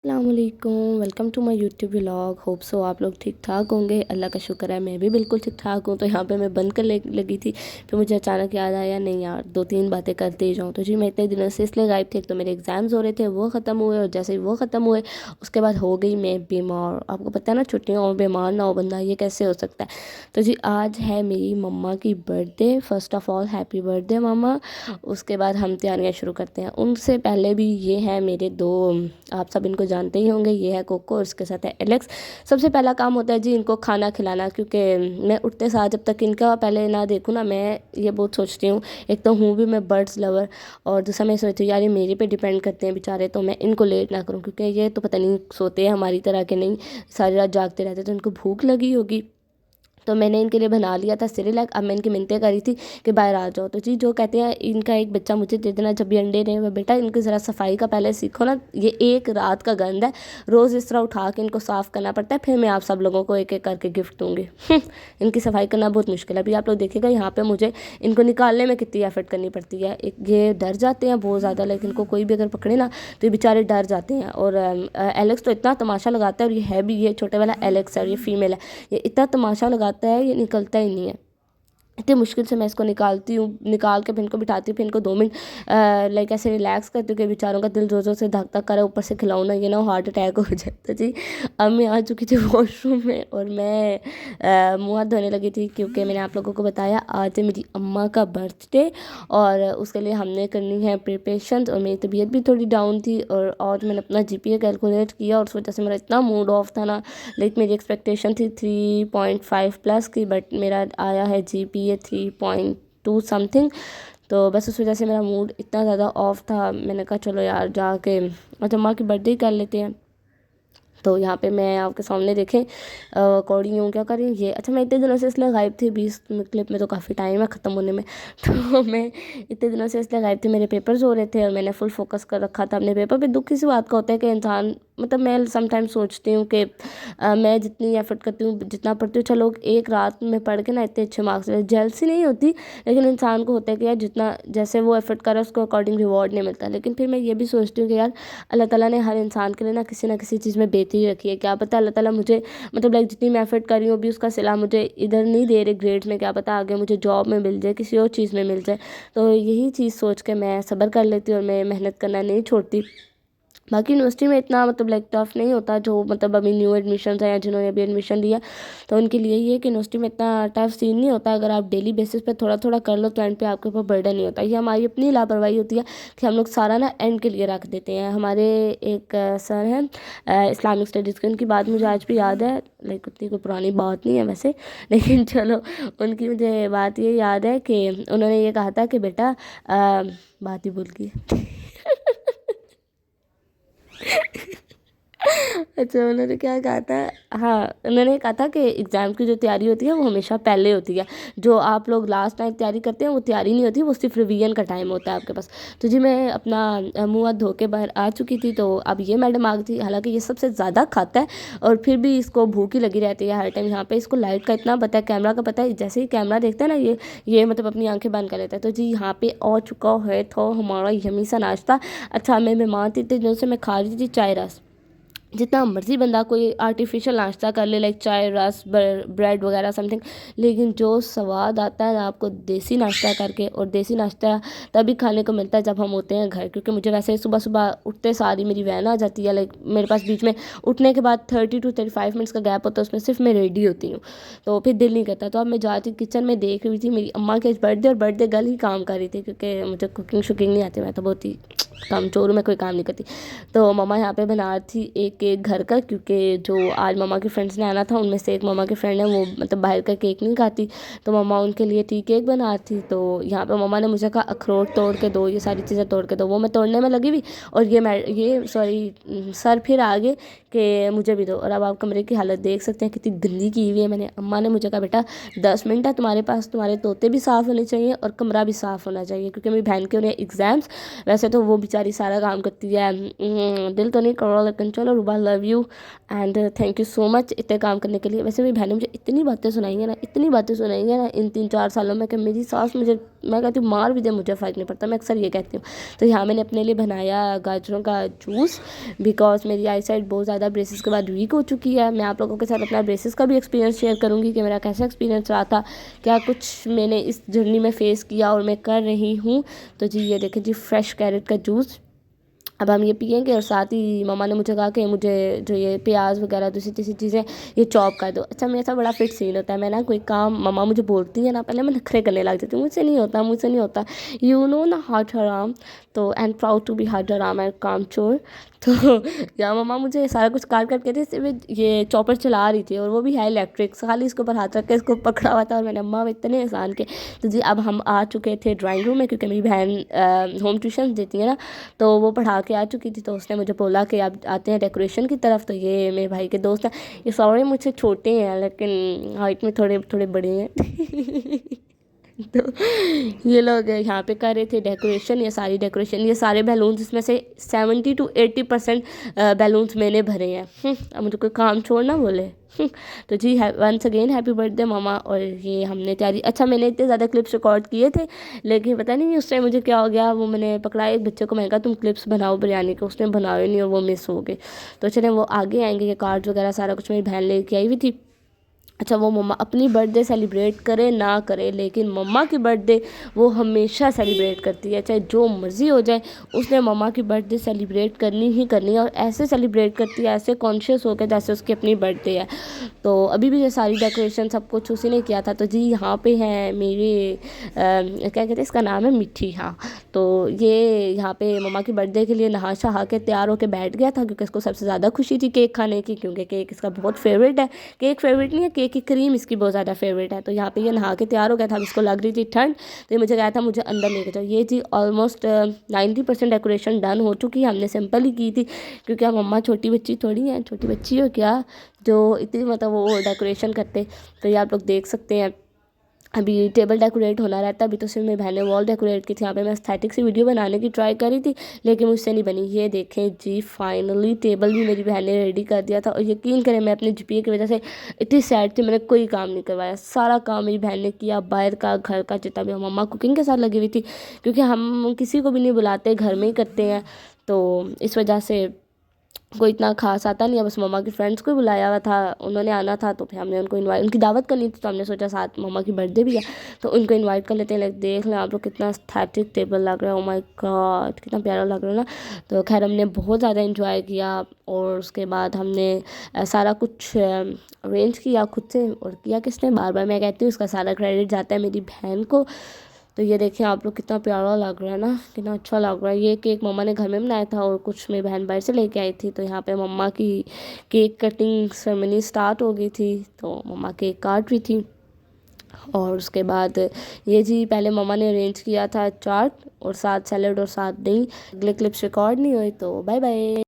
अस्सलामुअलैकुम, welcome to my YouTube vlog. Hope so आप लोग ठीक ठाक होंगे। अल्लाह का शुक्र है मैं भी बिल्कुल ठीक ठाक हूँ। तो यहाँ पे मैं बंद कर लगी थी, फिर मुझे अचानक याद आया नहीं यार दो तीन बातें करते ही जाऊँ। तो जी मैं इतने दिनों से इसलिए गायब थी, एक तो मेरे एग्ज़ाम्स हो रहे थे वो ख़त्म हुए, और जैसे ही वो ख़त्म हुए उसके बाद हो गई मैं बीमार। आपको पता है ना, छुट्टियों में बीमार ना हो बंदा, ये कैसे हो सकता है। तो जी आज है मेरी मम्मा की birthday. First of all happy birthday mumma. उसके बाद हम तैयारियाँ शुरू करते हैं। उनसे पहले भी ये हैं मेरे दो, आप सब इनको जानते ही होंगे, ये है कोको और उसके साथ है एलेक्स। सबसे पहला काम होता है जी इनको खाना खिलाना, क्योंकि मैं उठते साथ जब तक इनका पहले ना देखूँ ना, मैं ये बहुत सोचती हूँ, एक तो हूँ भी मैं बर्ड्स लवर, और दूसरा मैं सोचती हूँ यार ये मेरे पे डिपेंड करते हैं बेचारे, तो मैं इनको लेट ना करूँ, क्योंकि ये तो पता नहीं सोते हैं हमारी तरह के नहीं, सारी रात जागते रहते, तो इनको भूख लगी होगी। तो मैंने इनके लिए बना लिया था सिरेलैक। अब मैं इनकी मिन्नतें करी थी कि बाहर आ जाओ, तो जी जो कहते हैं इनका एक बच्चा मुझे दे देना जब भी अंडे रहे हुए, बेटा इनकी ज़रा सफाई का पहले सीखो ना, ये एक रात का गंद है, रोज़ इस तरह उठा के इनको साफ़ करना पड़ता है, फिर मैं आप सब लोगों को एक एक करके गिफ्ट दूँगी। इनकी सफाई करना बहुत मुश्किल है। अभी आप लोग देखिएगा यहाँ पर मुझे इनको निकालने में कितनी एफर्ट करनी पड़ती है। एक ये डर जाते हैं बहुत ज़्यादा, लेकिन इनको कोई भी अगर पकड़े ना तो ये बेचारे डर जाते हैं। और एलेक्स तो इतना तमाशा लगाता है, और ये है भी, ये छोटे वाला एलेक्स है और ये फीमेल है, ये इतना तमाशा लगाता है, ये निकलता ही नहीं है। इतनी मुश्किल से मैं इसको निकालती हूँ, निकाल के फिर इनको बिठाती हूँ, फिर इनको 2 मिनट लाइक ऐसे रिलैक्स करती हूँ कि बेचारों का दिल ज़ोर ज़ोर से धक धक करे, ऊपर से खिलाऊं ना, ये ना हार्ट अटैक हो जाए। तो जी अब मैं आ चुकी थी वॉशरूम में, और मैं मुँह हाथ धोने लगी थी, क्योंकि मैंने आप लोगों को बताया आज है मेरी अम्मा का बर्थडे, और उसके लिए हमने करनी है प्रिपरेशन। और मेरी तबीयत भी थोड़ी डाउन थी, और आज मैंने अपना GPA कैलकुलेट किया, और उस वजह से मेरा इतना मूड ऑफ था ना, लाइक मेरी एक्सपेक्टेशन थी 3.5 प्लस की, बट मेरा आया है GPA 3.2 समथिंग। तो बस उस वजह से मेरा मूड इतना ज़्यादा ऑफ था, मैंने कहा चलो यार जाके आज अम्मा की बर्थडे ही कर लेते हैं। तो यहाँ पे मैं आपके सामने देखें अकॉर्डिंग हूँ क्या कर रही हूँ ये। अच्छा मैं इतने दिनों से इसलिए गायब थी, 20 क्लिप में तो काफ़ी टाइम है ख़त्म होने में। तो मैं इतने दिनों से इसलिए गायब थी, मेरे पेपर्स हो रहे थे और मैंने फुल फोकस कर रखा था अपने पेपर पे। दुख इसी बात का होता है कि इंसान, मतलब मैं समटाइम सोचती हूँ कि मैं जितनी एफर्ट करती हूँ, जितना पढ़ती हूँ, चलो एक रात में पढ़ के ना इतने अच्छे मार्क्स ले, जेलसी नहीं होती, लेकिन इंसान को होता है कि यार जितना जैसे वो एफर्ट करे उसको अकॉर्डिंग रिवॉर्ड नहीं मिलता। लेकिन फिर मैं ये भी सोचती हूँ कि यार अल्लाह ताला ने हर इंसान के लिए ना किसी चीज़ में बेहतरी रखी है। क्या पता अल्लाह ताला मुझे, मतलब लाइक जितनी मैं एफर्ट कर रही हूँ अभी उसका सिला मुझे इधर नहीं दे रहे ग्रेड्स में, क्या पता आगे मुझे जॉब में मिल जाए, किसी और चीज़ में मिल जाए। तो यही चीज़ सोच के मैं सब्र कर लेती हूँ और मैं मेहनत करना नहीं छोड़ती। बाकी यूनिवर्सिटी में इतना मतलब लाइक टफ नहीं होता, जो मतलब अभी न्यू एडमिशन है या जिन्होंने अभी एडमिशन लिया, तो उनके लिए ये है कि यूनिवर्सिटी में इतना टफ सीन नहीं होता। अगर आप डेली बेसिस पे थोड़ा थोड़ा कर लो तो एंड पे आपके ऊपर बर्डन नहीं होता। ये हमारी अपनी लापरवाही होती है कि हम लोग सारा ना एंड के लिए रख देते हैं। हमारे एक सर हैं इस्लामिक स्टडीज़ के, उनकी बात मुझे आज भी याद है, लाइक उतनी कोई पुरानी बात नहीं है वैसे, लेकिन चलो उनकी मुझे बात ये याद है कि उन्होंने ये कहा था कि बेटा बात ही भूल गई। अच्छा उन्होंने क्या कहा था, हाँ उन्होंने कहा था कि एग्ज़ाम की जो तैयारी होती है वो हमेशा पहले होती है, जो आप लोग लास्ट टाइम तैयारी करते हैं वो तैयारी नहीं होती, वो सिर्फ रिवीजन का टाइम होता है आपके पास। तो जी मैं अपना मुँह हाथ धो के बाहर आ चुकी थी, तो अब ये मैडम आ गई थी। हालांकि ये सबसे ज़्यादा खाता है और फिर भी इसको भूख ही लगी रहती है हर टाइम। यहाँ पे इसको लाइट का इतना पता है, कैमरा का पता है, जैसे ही कैमरा देखता है ना ये मतलब अपनी आंखें बंद कर लेता है। तो जी यहाँ पे आ चुका है तो हमारा यमी सा नाश्ता। अच्छा मैं बीमार थी, इतने दिनों से मैं खा रही थी चाय रस। जितना मर्जी बंदा कोई आर्टिफिशियल नाश्ता कर ले, लाइक चाय रस ब्रेड वगैरह समथिंग, लेकिन जो स्वाद आता है ना आपको देसी नाश्ता करके, और देसी नाश्ता तभी खाने को मिलता है जब हम होते हैं घर। क्योंकि मुझे वैसे सुबह सुबह उठते सारी मेरी वैन आ जाती है, लाइक मेरे पास बीच में उठने के बाद 30 to 35 मिनट्स का गैप होता है, उसमें सिर्फ मैं रेडी होती हूँ, तो फिर दिल नहीं करता। तो अब मैं जाती किचन में देख रही थी मेरी अम्मा के बर्थडे, और बर्थडे गर्ल ही काम कर रही थी, क्योंकि मुझे कुकिंग शुकिंग नहीं आती, मैं तो बहुत ही कामचोर हूँ, मैं कोई काम नहीं करती। तो मम्मा यहाँ पे बना रही थी एक केक घर का, क्योंकि जो आज मम्मा के फ्रेंड्स ने आना था उनमें से एक मम्मा के फ्रेंड है वो मतलब बाहर का केक नहीं खाती, तो मम्मा उनके लिए टी केक बना रही थी। तो यहाँ पे मम्मा ने मुझे कहा अखरोट तोड़ के दो, ये सारी चीज़ें तोड़ के दो, वो मैं तोड़ने में लगी हुई, और ये सॉरी सर फिर आ गए कि मुझे भी दो। और अब आप कमरे की हालत देख सकते हैं कितनी गंदी की हुई है। मैंने अम्मा ने मुझे कहा बेटा 10 मिनट है तुम्हारे पास, तुम्हारे तोते भी साफ़ होने चाहिए और कमरा भी साफ़ होना चाहिए, क्योंकि मेरी बहन के उन्हें एग्ज़ाम्स। वैसे तो वो बेचारी सारा काम करती है, दिल तो नहीं कर रहा, लेकिन चलो Ruba love you and thank you so much इतने काम करने के लिए। वैसे मेरी बहन ने मुझे इतनी बातें सुनाई है ना, इतनी बातें सुनाई है ना इन 3-4 सालों में कि मेरी सास मुझे, मैं कहती हूँ मार भी दे मुझे फ़र्क नहीं पड़ता, मैं अक्सर ये कहती हूँ। तो यहाँ मैंने अपने लिए बनाया गाजरों का जूस, बिकॉज मेरी आई साइड बहुत ज़्यादा ब्रेसिस के बाद वीक हो चुकी है। मैं आप लोगों के साथ अपना ब्रेसिस का भी एक्सपीरियंस शेयर करूँगी कि मेरा कैसा एक्सपीरियंस रहा था, क्या कुछ मैंने इस जर्नी में फ़ेस किया और मैं कर रही हूँ। तो जी ये देखें जी, फ्रेश कैरेट का जूस अब हम ये पियेंगे। और साथ ही मम्मा ने मुझे कहा कि मुझे जो ये प्याज वगैरह दूसरी तीसरी चीज़ें ये चॉप कर दो। अच्छा मेरा ऐसा बड़ा फिट सीन होता है, मैं ना कोई काम मम्मा मुझे बोलती है ना, पहले मैं नखरे करने लग जाती हूँ, मुझसे नहीं होता, मुझसे नहीं होता, यू नो ना, हार्ट हराम। तो एंड प्राउड टू बी हार्ट हराम एंड काम चोर। तो या मम्मा मुझे सारा कुछ काट करके थे, सिर्फ ये चॉपर चला रही थी और वो भी है इलेक्ट्रिक, खाली इसके ऊपर हाथ रख के इसको पकड़ा हुआ था और मैंने अम्मा इतने आसान के। तो जी अब हम आ चुके थे ड्राइंग रूम में, क्योंकि मेरी बहन होम ट्यूशन देती है ना, तो वो पढ़ा के आ चुकी थी। तो उसने मुझे बोला कि आप आते हैं डेकोरेशन की तरफ। तो ये मेरे भाई के दोस्त हैं, ये सारे मुझसे छोटे हैं लेकिन हाइट में थोड़े थोड़े बड़े हैं। तो ये लोग यहाँ पे कर रहे थे डेकोरेशन, ये सारी डेकोरेशन, ये सारे बैलून्स, इसमें से 70-80% बैलून्स मैंने भरे हैं। अब मुझे कोई काम छोड़ना बोले। तो जी वंस अगेन हैप्पी बर्थडे मामा। और ये हमने तैयारी, अच्छा मैंने इतने ज़्यादा क्लिप्स रिकॉर्ड किए थे, लेकिन पता नहीं उस टाइम मुझे क्या हो गया, वो मैंने पकड़ा एक बच्चे को, मैंने कहा तुम क्लिप्स बनाओ बिरयानी के, उसने बनाए नहीं और वो मिस हो गए। तो चले वो आगे आएंगे, ये कार्ड्स वगैरह सारा कुछ मेरी बहन लेके आई हुई थी। अच्छा वो मम्मा अपनी बर्थडे सेलिब्रेट करे ना करे, लेकिन मम्मा की बर्थडे वो हमेशा सेलिब्रेट करती है, चाहे जो मर्ज़ी हो जाए, उसने मम्मा की बर्थडे सेलिब्रेट करनी ही करनी है। और ऐसे सेलिब्रेट करती है, ऐसे कॉन्शियस होकर जैसे उसकी अपनी बर्थडे है। तो अभी भी ये सारी डेकोरेशन सब कुछ उसी ने किया था। तो जी यहाँ पे हैं मेरे क्या कहते हैं इसका नाम है मिठी, हाँ। तो ये यहाँ पे मम्मा की बर्थडे के लिए नहा शहा के तैयार होकर बैठ गया था, क्योंकि इसको सबसे ज़्यादा खुशी थी केक खाने की, क्योंकि केक इसका बहुत फेवरेट है। केक फेवरेट नहीं है, केक की क्रीम इसकी बहुत ज़्यादा फेवरेट है। तो यहाँ पे ये नहा के तैयार हो गया था, इसको लग रही थी ठंड, तो ये मुझे कहा था मुझे अंदर लेके जाओ। ये जी ऑलमोस्ट 90% डेकोरेशन डन हो चुकी है, हमने सिंपल ही की थी, क्योंकि अब मम्मा छोटी बच्ची थोड़ी है, छोटी बच्ची हो क्या जो इतनी मतलब वो डेकोरेशन करते। तो ये आप लोग देख सकते हैं अभी टेबल डेकोरेट होना रहता है। अभी तो सिर्फ मेरी बहन ने वॉल डेकोरेट की थी। यहाँ पे मैं एस्थेटिक सी वीडियो बनाने की ट्राई करी थी, लेकिन मुझसे नहीं बनी। ये देखें जी फाइनली टेबल भी मेरी बहन ने रेडी कर दिया था। और यकीन करें मैं अपने जीपीए की वजह से इतनी सैड थी, मैंने कोई काम नहीं करवाया, सारा काम मेरी बहन ने किया, बाहर का घर का जितना भी। मम्मा कुकिंग के साथ लगी हुई थी, क्योंकि हम किसी को भी नहीं बुलाते, घर में ही करते हैं, तो इस वजह से कोई इतना खास आता नहीं है। बस मम्मा के फ्रेंड्स को ही बुलाया हुआ था, उन्होंने आना था, तो फिर हमने उनको इनवाइट, उनकी दावत करनी थी, तो हमने सोचा साथ मम्मा की बर्थडे भी है तो उनको इनवाइट कर लेते हैं। लाइक देख लें आप लोग कितना एस्थेटिक टेबल लग रहा है, ओ माय गॉड कितना प्यारा लग रहा है ना। तो खैर हमने बहुत ज़्यादा इन्जॉय किया, और उसके बाद हमने सारा कुछ अरेंज किया खुद से। और किया किसने, बार बार मैं कहती हूँ उसका सारा क्रेडिट जाता है मेरी बहन को। तो ये देखिए आप लोग कितना प्यारा लग रहा है ना, कितना अच्छा लग रहा है। ये केक मम्मा ने घर में बनाया था और कुछ मेरी बहन बाहर से लेके आई थी। तो यहाँ पे मम्मा की केक कटिंग सेरेमनी स्टार्ट हो गई थी, तो मम्मा केक काट रही थी। और उसके बाद ये जी पहले मम्मा ने अरेंज किया था चाट और साथ सैलड और साथ दही। अगले क्लिप्स रिकॉर्ड नहीं हुई, तो बाय बाय।